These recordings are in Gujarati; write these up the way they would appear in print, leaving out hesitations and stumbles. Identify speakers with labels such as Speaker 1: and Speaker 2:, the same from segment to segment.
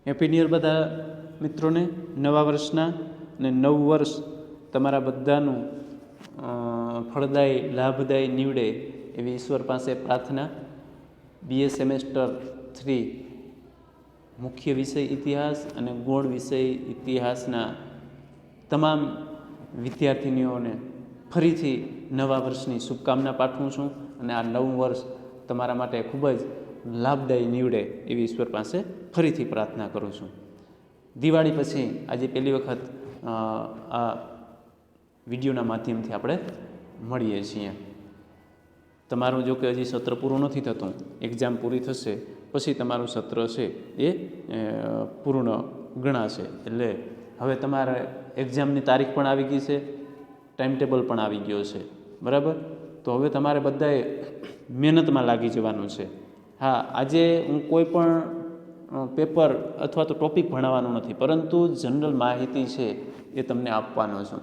Speaker 1: હેપી ન્યૂ યર બધા મિત્રોને, નવા વર્ષના. અને નવું વર્ષ તમારા બધાનું ફળદાયી લાભદાયી નીવડે એવી ઈશ્વર પાસે પ્રાર્થના. BA સેમેસ્ટર 3 મુખ્ય વિષય ઇતિહાસ અને ગૌણ વિષય ઇતિહાસના તમામ વિદ્યાર્થીનીઓને ફરીથી નવા વર્ષની શુભકામના પાઠવું છું. અને આ નવું વર્ષ તમારા માટે ખૂબ જ લાભદાયી નીવડે એવી ઈશ્વર પાસે ફરીથી પ્રાર્થના કરું છું. દિવાળી પછી આજે પહેલી વખત આ વિડીયોના માધ્યમથી આપણે મળીએ છીએ. તમારું જો કે હજી સત્ર પૂરું નથી થતું, એક્ઝામ પૂરી થશે પછી તમારું સત્ર છે એ પૂર્ણ ગણાશે. એટલે હવે તમારે એક્ઝામની તારીખ પણ આવી ગઈ છે, ટાઈમ ટેબલ પણ આવી ગયો છે, બરાબર. તો હવે તમારે બધાએ મહેનતમાં લાગી જવાનું છે. હા, આજે હું કોઈ પણ પેપર અથવા તો ટોપિક ભણાવવાનો નથી, પરંતુ જનરલ માહિતી છે એ તમને આપવાનો છું.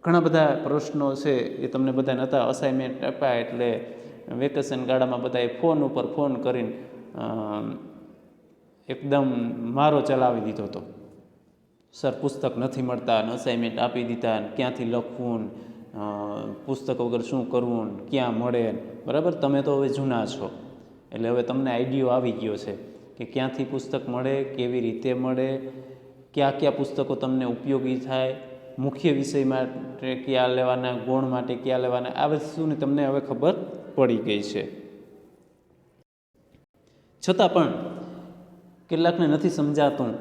Speaker 1: ઘણા બધા પ્રશ્નો છે એ તમને બધા નહોતા અસાઇનમેન્ટ આપ્યા, એટલે વેકેશન ગાળામાં બધાએ ફોન ઉપર ફોન કરીને એકદમ મારો ચલાવી દીધો હતો. સર પુસ્તક નથી મળતા, અસાઇનમેન્ટ આપી દીધા, ક્યાંથી લખવું, પુસ્તક વગર શું કરવું, ક્યાં મળે, બરાબર. તમે તો હવે જૂના છો એટલે હવે તમને આઈડિયો આવી ગયો છે કે ક્યાંથી પુસ્તક મળે, કેવી રીતે મળે, કયા કયા પુસ્તકો તમને ઉપયોગી થાય, મુખ્ય વિષય માટે ક્યાં લેવાના, ગૌણ માટે ક્યાં લેવાના, આ વસ્તુની તમને હવે ખબર પડી ગઈ છે. છતાં પણ કેટલાકને નથી સમજાતું,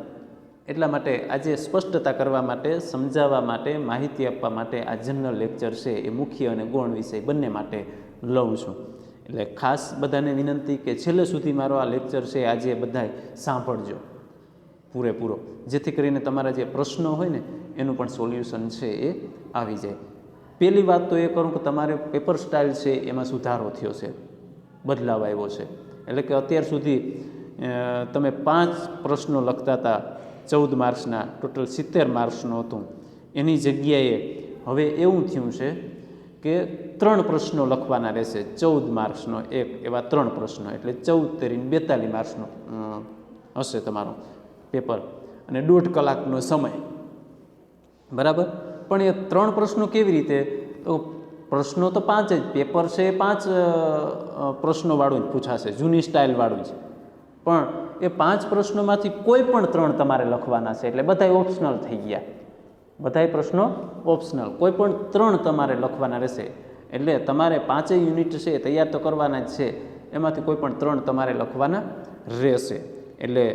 Speaker 1: એટલા માટે આજે સ્પષ્ટતા કરવા માટે, સમજાવવા માટે, માહિતી આપવા માટે આ જનરલ લેક્ચર છે એ મુખ્ય અને ગૌણ વિષય બંને માટે લઉં છું. એટલે ખાસ બધાને વિનંતી કે છેલ્લે સુધી મારો આ લેક્ચર છે આજે બધાય સાંભળજો પૂરેપૂરો, જેથી કરીને તમારા જે પ્રશ્નો હોય ને એનું પણ સોલ્યુશન છે એ આવી જાય. પહેલી વાત તો એ કરું કે તમારે પેપર સ્ટાઇલ છે એમાં સુધારો થયો છે, બદલાવ આવ્યો છે. એટલે કે અત્યાર સુધી તમે 5 પ્રશ્નો લખતા હતા, 14 માર્ક્સના, ટોટલ 70 માર્ક્સનું હતું. એની જગ્યાએ હવે એવું થયું છે કે 3 પ્રશ્નો લખવાના રહેશે, 14 માર્ક્સનો એક એવા 3 પ્રશ્નો, એટલે 14 તેરીને 42 માર્ક્સનો હશે તમારો પેપર, અને 1.5 કલાકનો સમય, બરાબર. પણ એ 3 પ્રશ્નો કેવી રીતે? તો પ્રશ્નો તો 5 જ, પેપર છે એ 5 પ્રશ્નોવાળું જ પૂછાશે, જૂની સ્ટાઇલવાળું જ. પણ એ 5 પ્રશ્નોમાંથી કોઈ પણ 3 તમારે લખવાના છે, એટલે બધાય ઓપ્શનલ થઈ ગયા. બધાય પ્રશ્નો ઓપ્શનલ, કોઈ પણ 3 તમારે લખવાના રહેશે. એટલે તમારે 5 યુનિટ છે એ તૈયાર તો કરવાના જ છે, એમાંથી કોઈ પણ 3 તમારે લખવાના રહેશે. એટલે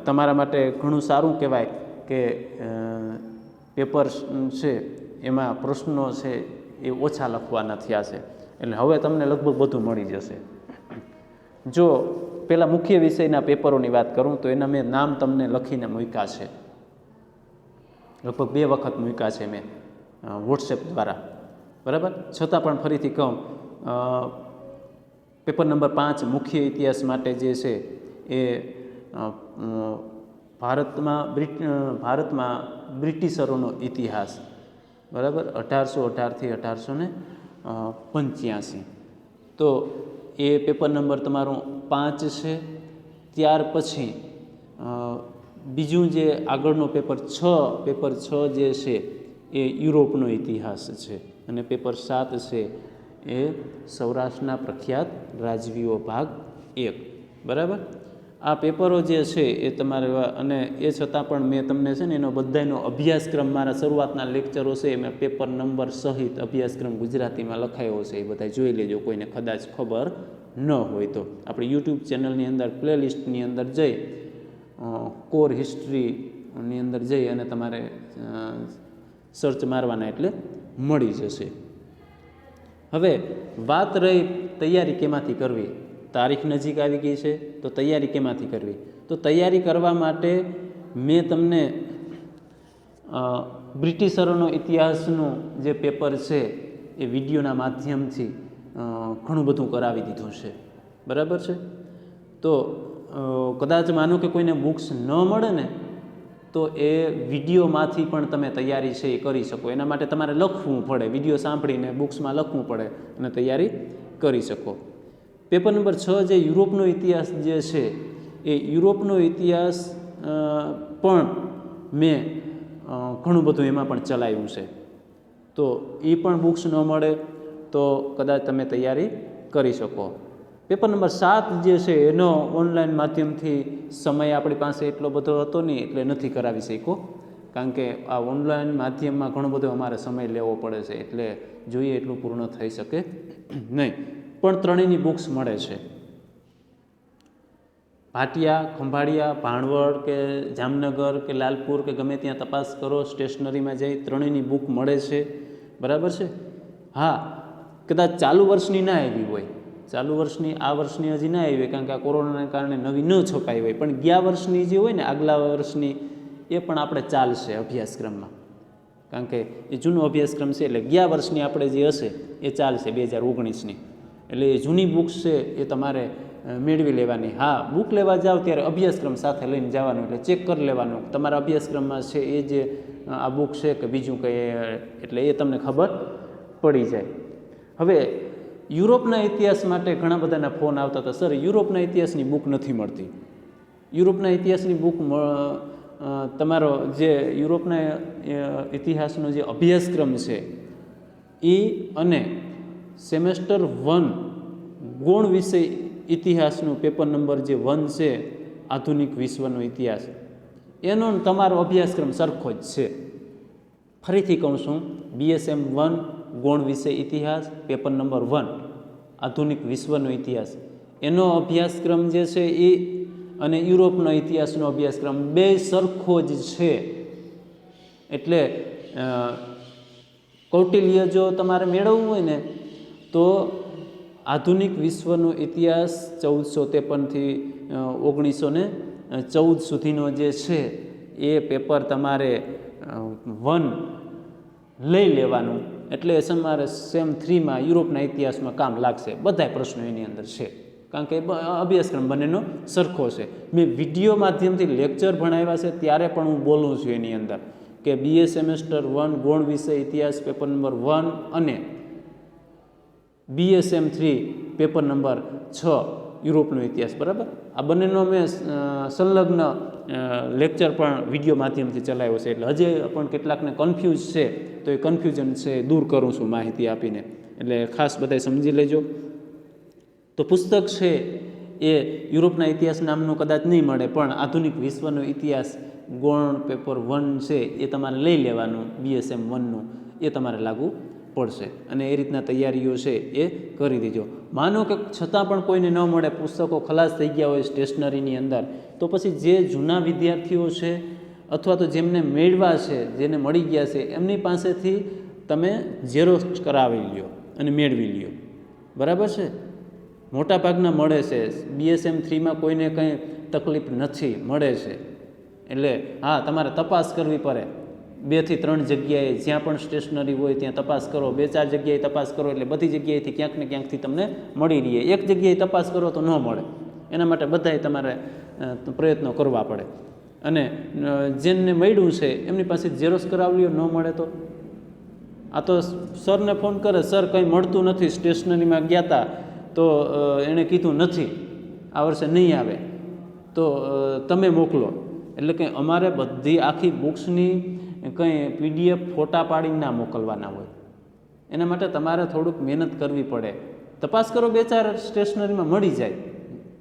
Speaker 1: તમારા માટે ઘણું સારું કહેવાય કે પેપર છે એમાં પ્રશ્નો છે એ ઓછા લખવાના થયા છે. એટલે હવે તમને લગભગ બધું મળી જશે. જો પહેલાં મુખ્ય વિષયના પેપરોની વાત કરું તો એના મેં નામ તમને લખીને મૂક્યા છે, લગભગ 2 વખત મૂક્યા છે મેં વોટ્સએપ દ્વારા, બરાબર. છતાં પણ ફરીથી કહું, પેપર નંબર 5 મુખ્ય ઇતિહાસ માટે જે છે એ ભારતમાં બ્રિટિશરોનો ઇતિહાસ, બરાબર, 1818 થી 1885. તો એ પેપર નંબર તમારું 5 છે. ત્યાર પછી બીજું જે આગળનો પેપર 6 જે છે એ યુરોપનો ઇતિહાસ છે, અને પેપર 7 છે એ સૌરાષ્ટ્રના પ્રખ્યાત રાજવીઓ ભાગ 1, બરાબર. આ પેપરો જે છે એ તમારે, અને એ છતાં પણ મેં તમને છે ને એનો બધાનો અભ્યાસક્રમ, મારા શરૂઆતના લેક્ચરો છે એમાં પેપર નંબર સહિત અભ્યાસક્રમ ગુજરાતીમાં લખાયો છે, એ બધા જોઈ લેજો, કોઈને કદાચ ખબર ન હોય તો. આપણી યુટ્યુબ ચેનલની અંદર પ્લેલિસ્ટની અંદર જઈ કોર હિસ્ટ્રીની અંદર જઈ અને તમારે સર્ચ મારવાના એટલે મળી જશે. હવે વાત રહી તૈયારી કેમાંથી કરવી. તારીખ નજીક આવી ગઈ છે તો તૈયારી કેમાંથી કરવી? તો તૈયારી કરવા માટે મેં તમને બ્રિટિશરોનો ઇતિહાસનું જે પેપર છે એ વિડીયોના માધ્યમથી ઘણું બધું કરાવી દીધું છે, બરાબર છે. તો કદાચ માનો કે કોઈને બુક્સ ન મળે ને તો એ વિડીયોમાંથી પણ તમે તૈયારી છે એ કરી શકો. એના માટે તમારે લખવું પડે, વિડીયો સાંભળીને બુક્સમાં લખવું પડે અને તૈયારી કરી શકો. પેપર નંબર 6 જે યુરોપનો ઇતિહાસ જે છે એ યુરોપનો ઇતિહાસ પણ મેં ઘણું બધું એમાં પણ ચલાવ્યું છે. તો એ પણ બુક્સ ન મળે તો કદાચ તમે તૈયારી કરી શકો. પેપર નંબર 7 જે છે એનો ઓનલાઈન માધ્યમથી સમય આપણી પાસે એટલો બધો હતો નહીં એટલે નથી કરાવી શક્યો, કારણ કે આ ઓનલાઈન માધ્યમમાં ઘણો બધો અમારે સમય લેવો પડે છે, એટલે જોઈએ એટલું પૂર્ણ થઈ શકે નહીં. પણ ત્રણેયની બુક્સ મળે છે. ભાટિયા, ખંભાળિયા, ભાણવડ કે જામનગર કે લાલપુર કે ગમે ત્યાં તપાસ કરો, સ્ટેશનરીમાં જઈ ત્રણેયની બુક મળે છે. બરાબર છે. હા, કદાચ ચાલુ વર્ષની ના આવી હોય, ચાલુ વર્ષની આ વર્ષની હજી ના આવી હોય, કારણ કે આ કોરોનાના કારણે નવી ન છપાઈ હોય, પણ ગયા વર્ષની જે હોય ને આગલા વર્ષની એ પણ આપણે ચાલશે અભ્યાસક્રમમાં, કારણ કે એ જૂનો અભ્યાસક્રમ છે એટલે ગયા વર્ષની આપણે જે હશે એ ચાલશે 2019ની. એટલે એ જૂની બુક્સ છે એ તમારે મેળવી લેવાની. હા, બુક લેવા જાઓ ત્યારે અભ્યાસક્રમ સાથે લઈને જવાનું, એટલે ચેક કરી લેવાનું તમારા અભ્યાસક્રમમાં છે એ જે આ બુક છે કે બીજું કંઈ, એટલે એ તમને ખબર પડી જાય. હવે યુરોપના ઇતિહાસ માટે ઘણા બધાના ફોન આવતા હતા, સર યુરોપના ઇતિહાસની બુક નથી મળતી. યુરોપના ઇતિહાસની બુક તમારો જે યુરોપના ઇતિહાસનો જે અભ્યાસક્રમ છે એ અને સેમેસ્ટર 1 ગૌણ વિષય ઇતિહાસનું પેપર નંબર જે 1 છે, આધુનિક વિશ્વનો ઇતિહાસ, એનો તમારો અભ્યાસક્રમ સરખો જ છે. ફરીથી કહું છું, BSM 1 ગૌણ વિષય ઇતિહાસ પેપર નંબર 1 આધુનિક વિશ્વનો ઇતિહાસ, એનો અભ્યાસક્રમ જે છે એ અને યુરોપનો ઇતિહાસનો અભ્યાસક્રમ બે સરખો જ છે. એટલે કૌટિલ્ય જો તમારે મેળવવું હોય ને તો આધુનિક વિશ્વનો ઇતિહાસ 1453થી 1914 સુધીનો જે છે એ પેપર તમારે 1 લઈ લેવાનું, એટલે તમારે સેમ 3માં યુરોપના ઇતિહાસમાં કામ લાગશે. બધા પ્રશ્નો એની અંદર છે, કારણ કે અભ્યાસક્રમ બંનેનો સરખો છે. મેં વિડીયો માધ્યમથી લેક્ચર ભણાવ્યા છે ત્યારે પણ હું બોલું છું એની અંદર કે BA સેમેસ્ટર 1 ગૌણ વિષય ઇતિહાસ પેપર નંબર 1 અને BSM 3 પેપર નંબર 6 યુરોપનો ઇતિહાસ, બરાબર, આ બંનેનો મેં સંલગ્ન લેક્ચર પણ વિડીયો માધ્યમથી ચલાવ્યો છે. એટલે હજી પણ કેટલાકને કન્ફ્યુઝ છે તો એ કન્ફ્યુઝન છે દૂર કરું છું માહિતી આપીને, એટલે ખાસ બધાય સમજી લેજો. તો પુસ્તક છે એ યુરોપના ઇતિહાસ નામનું કદાચ નહીં મળે, પણ આધુનિક વિશ્વનો ઇતિહાસ ગૌણ પેપર 1 છે એ તમારે લઈ લેવાનું, BSM 1નું એ તમારે લાગુ પડશે, અને એ રીતના તૈયારીઓ છે એ કરી દીજો. માનો કે છતાં પણ કોઈને ન મળે, પુસ્તકો ખલાસ થઈ ગયા હોય સ્ટેશનરીની અંદર, તો પછી જે જૂના વિદ્યાર્થીઓ છે અથવા તો જેમને મેળવા છે, જેને મળી ગયા છે, એમની પાસેથી તમે ઝેરોક્ષ કરાવી લ્યો અને મેળવી લ્યો. બરાબર છે. મોટા ભાગના મળે છે. BSM 3માં કોઈને કંઈ તકલીફ નથી, મળે છે. એટલે હા, તમારે તપાસ કરવી પડે. 2 થી 3 જગ્યાએ જ્યાં પણ સ્ટેશનરી હોય ત્યાં તપાસ કરો, 2-4 જગ્યાએ તપાસ કરો, એટલે બધી જગ્યાએથી ક્યાંક ને ક્યાંકથી તમને મળી રહે. એક જગ્યાએ તપાસ કરો તો ન મળે, એના માટે બધાએ તમારે પ્રયત્નો કરવા પડે. અને જેને મળ્યું છે એમની પાસે ઝેરોક્ષ કરાવી લ્યો, ન મળે તો આ તો સરને ફોન કરે, સર કંઈ મળતું નથી, સ્ટેશનરીમાં ગયા હતા તો એણે કીધું નથી, આ વર્ષે નહીં આવે, તો તમે મોકલો. એટલે કે અમારે બધી આખી બુક્સની કંઈ PDF ફોટા પાડીને ના મોકલવાના હોય, એના માટે તમારે થોડુંક મહેનત કરવી પડે. તપાસ કરો, 2-4 સ્ટેશનરીમાં મળી જાય.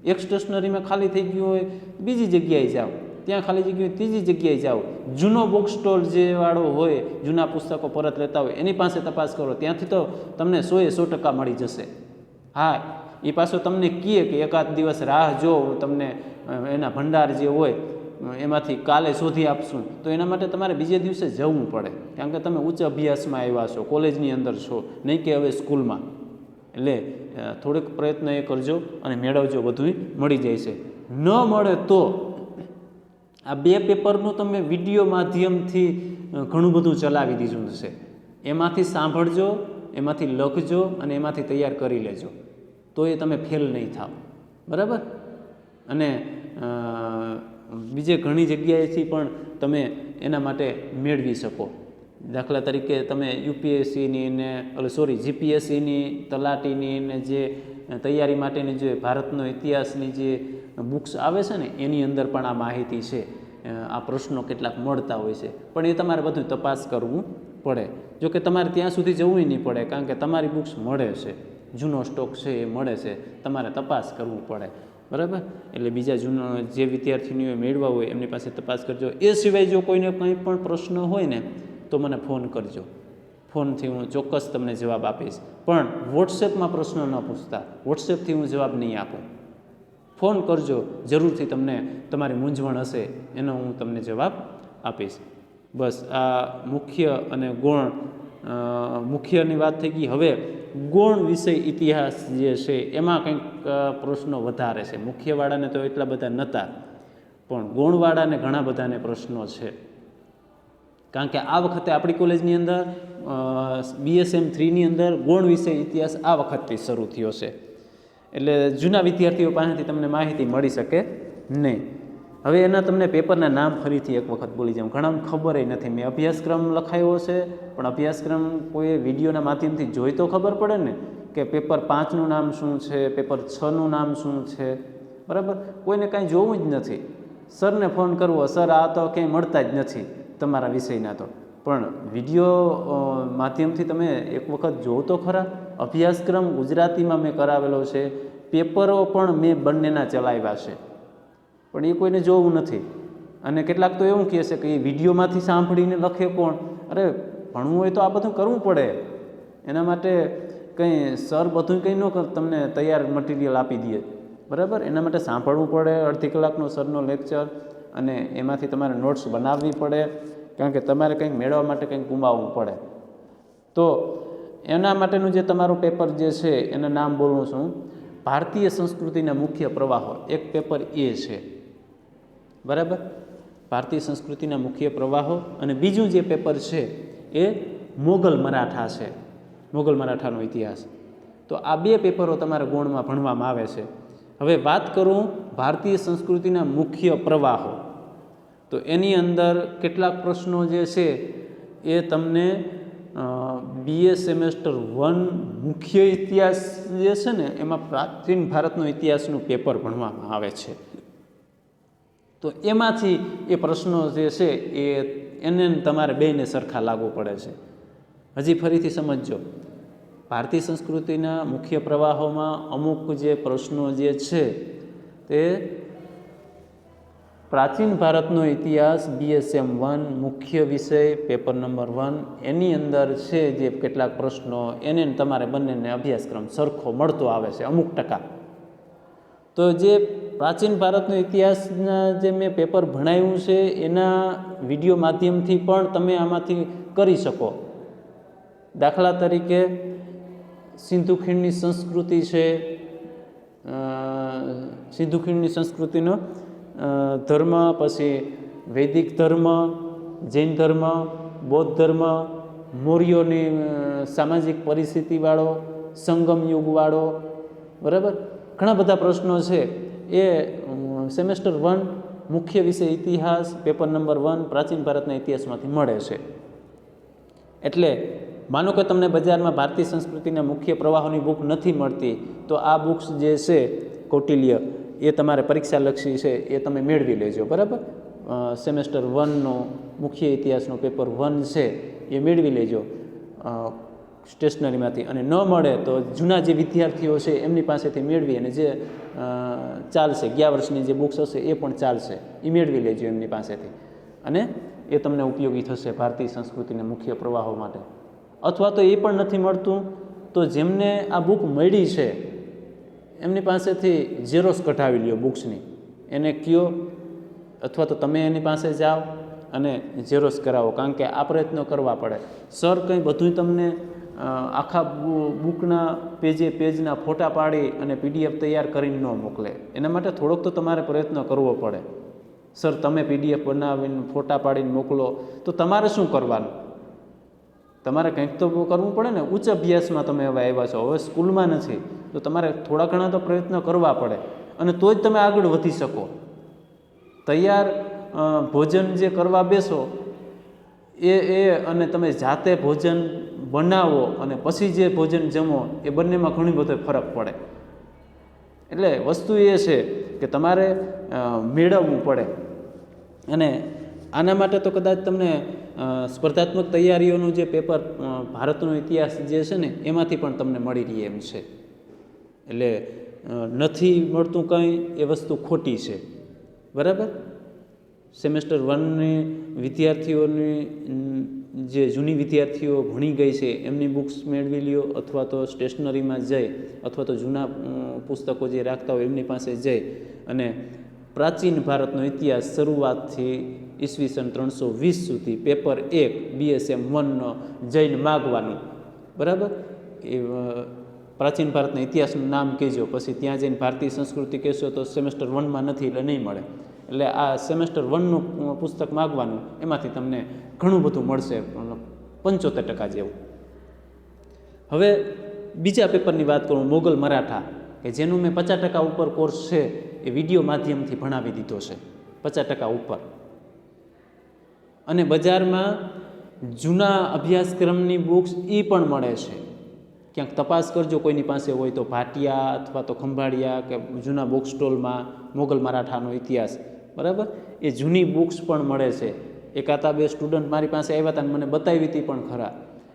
Speaker 1: એક સ્ટેશનરીમાં ખાલી થઈ ગયું હોય બીજી જગ્યાએ જાઓ, ત્યાં ખાલી જગ્યાએ ત્રીજી જગ્યાએ જાઓ. જૂનો બુક સ્ટોલ જે વાળો હોય, જૂના પુસ્તકો પરત લેતા હોય, એની પાસે તપાસ કરો, ત્યાંથી તો તમને 100% મળી જશે. હા, એ પાછો તમને કહે કે એકાદ દિવસ રાહ જો, તમને એના ભંડાર જે હોય એમાંથી કાલે શોધી આપશું, તો એના માટે તમારે બીજે દિવસે જવું પડે, કારણ કે તમે ઉચ્ચ અભ્યાસમાં આવ્યા છો, કોલેજની અંદર છો, નહીં કે હવે સ્કૂલમાં. એટલે થોડોક પ્રયત્ન એ કરજો અને મેળવજો, બધું મળી જાય છે. ન મળે તો આ 2 પેપરનું તમે વિડીયો માધ્યમથી ઘણું બધું ચલાવી દીધું છે, એમાંથી સાંભળજો, એમાંથી લખજો અને એમાંથી તૈયાર કરી લેજો, તો એ તમે ફેલ નહીં થાવ. બરાબર. અને બીજે ઘણી જગ્યાએથી પણ તમે એના માટે મેળવી શકો. દાખલા તરીકે તમે UPSCની ને GPSCની, તલાટીની ને જે તૈયારી માટેની જે ભારતનો ઇતિહાસની જે બુક્સ આવે છે ને, એની અંદર પણ આ માહિતી છે. આ પ્રશ્નો કેટલાક મળતા હોય છે, પણ એ તમારે બધું તપાસ કરવું પડે. જો કે તમારે ત્યાં સુધી જવું નહીં પડે, કારણ કે તમારી બુક્સ મળે છે, જૂનો સ્ટોક છે એ મળે છે, તમારે તપાસ કરવું પડે, બરાબર. એટલે બીજા જૂનો જે વિદ્યાર્થીનીઓએ મેળવા હોય એમની પાસે તપાસ કરજો. એ સિવાય જો કોઈને કંઈ પણ પ્રશ્ન હોય ને તો મને ફોન કરજો, ફોનથી હું ચોક્કસ તમને જવાબ આપીશ. પણ વોટ્સએપમાં પ્રશ્ન ન પૂછતા, વોટ્સએપથી હું જવાબ નહીં આપું. ફોન કરજો, જરૂરથી તમને તમારી મૂંઝવણ હશે એનો હું તમને જવાબ આપીશ. બસ આ મુખ્ય અને ગૌણ, મુખ્યની વાત થઈ ગઈ. હવે ગૌણ વિષય ઇતિહાસ જે છે એમાં કંઈક પ્રશ્નો વધારે છે. મુખ્યવાળાને તો એટલા બધા નહોતા, પણ ગૌણવાળાને ઘણા બધાને પ્રશ્નો છે. કારણ કે આ વખતે આપણી કોલેજની અંદર BSM 3ની અંદર ગૌણ વિષય ઇતિહાસ આ વખતથી શરૂ થયો છે. એટલે જૂના વિદ્યાર્થીઓ પાસેથી તમને માહિતી મળી શકે નહીં. હવે એના તમને પેપરના નામ ફરીથી એક વખત બોલી જાઉં. ઘણાને ખબર નથી. મેં અભ્યાસક્રમ લખાયો છે, પણ અભ્યાસક્રમ કોઈ વિડીયોના માધ્યમથી જોઈ તો ખબર પડે ને કે પેપર 5નું નામ શું છે, પેપર 6નું નામ શું છે, બરાબર. કોઈને કાંઈ જોવું જ નથી. સરને ફોન કરવો, સર આ તો ક્યાંય મળતા જ નથી તમારા વિષયના. તો પણ વિડીયો માધ્યમથી તમે એક વખત જોવો તો ખરા. અભ્યાસક્રમ ગુજરાતીમાં મેં કરાવેલો છે, પેપરો પણ મેં બંનેના ચલાવ્યા છે, પણ એ કોઈને જોવું નથી. અને કેટલાક તો એવું કહે છે કે એ વિડીયોમાંથી સાંભળીને લખે કોણ. અરે ભણવું હોય તો આ બધું કરવું પડે. એના માટે કંઈ સર બધું કંઈ ન તમને તૈયાર મટીરિયલ આપી દે, બરાબર. એના માટે સાંભળવું પડે, અડધી કલાકનો સરનો લેક્ચર, અને એમાંથી તમારે નોટ્સ બનાવવી પડે, કારણ કે તમારે કંઈક મેળવવા માટે કંઈક ગુમાવવું પડે. તો એના માટેનું જે તમારું પેપર જે છે એના નામ બોલું છું. ભારતીય સંસ્કૃતિના મુખ્ય પ્રવાહો, એક પેપર એ છે, બરાબર. ભારતીય સંસ્કૃતિના મુખ્ય પ્રવાહો. અને બીજું જે પેપર છે એ મોગલ મરાઠા છે, મોગલ મરાઠાનો ઇતિહાસ. તો આ બે પેપરો તમારા ગૌણમાં ભણવામાં આવે છે. હવે વાત કરું ભારતીય સંસ્કૃતિના મુખ્ય પ્રવાહો, તો એની અંદર કેટલાક પ્રશ્નો જે છે એ તમને BA સેમેસ્ટર 1 મુખ્ય ઇતિહાસ જે છે ને એમાં પ્રાચીન ભારતનો ઇતિહાસનું પેપર ભણવામાં આવે છે. તો એમાંથી એ પ્રશ્નો જે છે એને તમારે બેયને સરખા લાગુ પડે છે. હજી ફરીથી સમજજો, ભારતીય સંસ્કૃતિના મુખ્ય પ્રવાહોમાં અમુક જે પ્રશ્નો જે છે તે પ્રાચીન ભારતનો ઇતિહાસ BSM 1 મુખ્ય વિષય પેપર નંબર 1 એની અંદર છે જે કેટલાક પ્રશ્નો એને તમારે બંનેને અભ્યાસક્રમ સરખો મળતો આવે છે અમુક ટકા. તો જે પ્રાચીન ભારતનો ઇતિહાસના જે મેં પેપર ભણાવ્યું છે એના વિડીયો માધ્યમથી પણ તમે આમાંથી કરી શકો. દાખલા તરીકે સિંધુ ખીણની સંસ્કૃતિ છે, સિંધુ ખીણની સંસ્કૃતિનો ધર્મ, પછી વૈદિક ધર્મ, જૈન ધર્મ, બૌદ્ધ ધર્મ, મૌર્યોની સામાજિક પરિસ્થિતિવાળો, સંગમ યુગવાળો, બરાબર. ઘણા બધા પ્રશ્નો છે એ સેમેસ્ટર 1 મુખ્ય વિષય ઇતિહાસ પેપર નંબર 1 પ્રાચીન ભારતના ઇતિહાસમાંથી મળે છે. એટલે માનો કે તમને બજારમાં ભારતીય સંસ્કૃતિના મુખ્ય પ્રવાહોની બુક નથી મળતી, તો આ બુક્સ જે છે કૌટિલ્ય એ તમારે પરીક્ષાલક્ષી છે એ તમે મેળવી લેજો, બરાબર. સેમેસ્ટર 1નો મુખ્ય ઇતિહાસનો પેપર 1 છે એ મેળવી લેજો સ્ટેશનરીમાંથી. અને ન મળે તો જૂના જે વિદ્યાર્થીઓ છે એમની પાસેથી મેળવી, અને જે ચાલશે ગયા વર્ષની જે બુક્સ હશે એ પણ ચાલશે, એ મેળવી લેજો એમની પાસેથી, અને એ તમને ઉપયોગી થશે ભારતીય સંસ્કૃતિના મુખ્ય પ્રવાહો માટે. અથવા તો એ પણ નથી મળતું તો જેમને આ બુક મળી છે એમની પાસેથી ઝેરોસ કઢાવી લ્યો બુક્સની, એને કહો, અથવા તો તમે એની પાસે જાઓ અને ઝેરોસ કરાવો. કારણ કે આ પ્રયત્નો કરવા પડે. સર કંઈ બધું તમને આખા બુકના પેજના ફોટા પાડી અને PDF તૈયાર કરીને ન મોકલે. એના માટે થોડોક તો તમારે પ્રયત્ન કરવો પડે. સર તમે PDF બનાવીને ફોટા પાડીને મોકલો તો તમારે શું કરવાનું? તમારે કંઈક તો કરવું પડે ને. ઉચ્ચ અભ્યાસમાં તમે હવે આવ્યા છો, હવે સ્કૂલમાં નથી, તો તમારે થોડા ઘણા તો પ્રયત્ન કરવા પડે, અને તો જ તમે આગળ વધી શકો. તૈયાર ભોજન જે કરવા બેસો એ અને તમે જાતે ભોજન બનાવો અને પછી જે ભોજન જમો એ બંનેમાં ઘણી બધો ફરક પડે. એટલે વસ્તુ એ છે કે તમારે મેળવવું પડે. અને આના માટે તો કદાચ તમને સ્પર્ધાત્મક તૈયારીઓનું જે પેપર ભારતનો ઇતિહાસ જે છે ને એમાંથી પણ તમને મળી રહે એમ છે. એટલે નથી મળતું કંઈ એ વસ્તુ ખોટી છે. બરાબર. સેમેસ્ટર 1ની વિદ્યાર્થીઓની જે જૂની વિદ્યાર્થીઓ ભણી ગઈ છે એમની બુક્સ મેળવી લ્યો, અથવા તો સ્ટેશનરીમાં જઈ અથવા તો જૂના પુસ્તકો જે રાખતા હોય એમની પાસે જઈ અને પ્રાચીન ભારતનો ઇતિહાસ શરૂઆતથી ઈસવીસન 320 સુધી પેપર 1 BSM 1નો જઈને માગવાનું. બરાબર. એ પ્રાચીન ભારતના ઇતિહાસનું નામ કહેજો, પછી ત્યાં જઈને ભારતીય સંસ્કૃતિ કહેશો તો સેમેસ્ટર 1માં નથી એટલે નહીં મળે. એટલે આ સેમેસ્ટર 1નું પુસ્તક માગવાનું, એમાંથી તમને ઘણું બધું મળશે, 75% જેવું. હવે બીજા પેપરની વાત કરું, મોગલ મરાઠા, કે જેનું મેં 50% ઉપર કોર્સ છે એ વિડીયો માધ્યમથી ભણાવી દીધો છે, 50% ઉપર. અને બજારમાં જૂના અભ્યાસક્રમની બુક્સ એ પણ મળે છે. ક્યાંક તપાસ કરજો, કોઈની પાસે હોય તો ભાટિયા અથવા તો ખંભાળિયા કે જૂના બુક સ્ટોલમાં મોગલ મરાઠાનો ઇતિહાસ, બરાબર, એ જૂની બુક્સ પણ મળે છે. એકાતા બે સ્ટુડન્ટ મારી પાસે આવ્યા હતા અને મને બતાવી હતી પણ ખરા.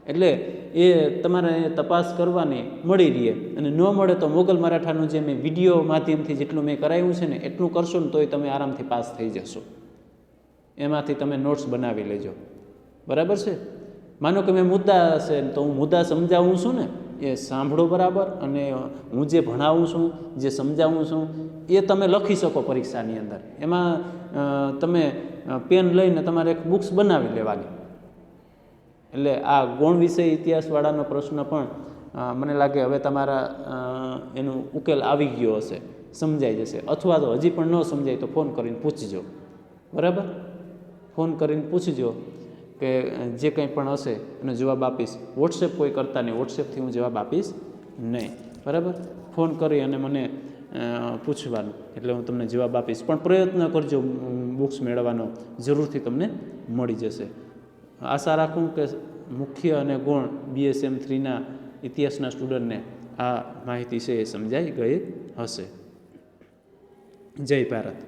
Speaker 1: એટલે એ તમારે તપાસ કરવાની, મળી રહે. અને ન મળે તો મોગલ મરાઠાનું જે મેં વિડીયો માધ્યમથી જેટલું મેં કરાવ્યું છે ને એટલું કરશો ને તોય તમે આરામથી પાસ થઈ જશો. એમાંથી તમે નોટ્સ બનાવી લેજો. બરાબર છે. માનો કે મેં મુદ્દા હશે તો હું મુદ્દા સમજાવું છું ને એ સાંભળો બરાબર, અને હું જે ભણાવું છું, જે સમજાવું છું એ તમે લખી શકો પરીક્ષાની અંદર. એમાં તમે પેન લઈને તમારે એક બુક્સ બનાવી લેવાની. એટલે આ ગૌણ વિષય ઇતિહાસવાળાનો પ્રશ્ન પણ મને લાગે હવે તમારા એનો ઉકેલ આવી ગયો હશે, સમજાઈ જશે. અથવા તો હજી પણ ન સમજાય તો ફોન કરીને પૂછજો. બરાબર. ફોન કરીને પૂછજો કે જે કંઈ પણ હશે એનો જવાબ આપીશ. વોટ્સએપ કોઈ કરતા નહીં, વોટ્સએપથી હું જવાબ આપીશ નહીં. બરાબર. ફોન કરી અને મને પૂછવાનું, એટલે હું તમને જવાબ આપીશ. પણ પ્રયત્ન કરજો બુક્સ મેળવવાનો, જરૂરથી તમને મળી જશે. આશા રાખું કે મુખ્ય અને ગૌણ BSM 3ના ઇતિહાસના સ્ટુડન્ટને આ માહિતી છે એ સમજાઈ ગઈ હશે. જય ભારત.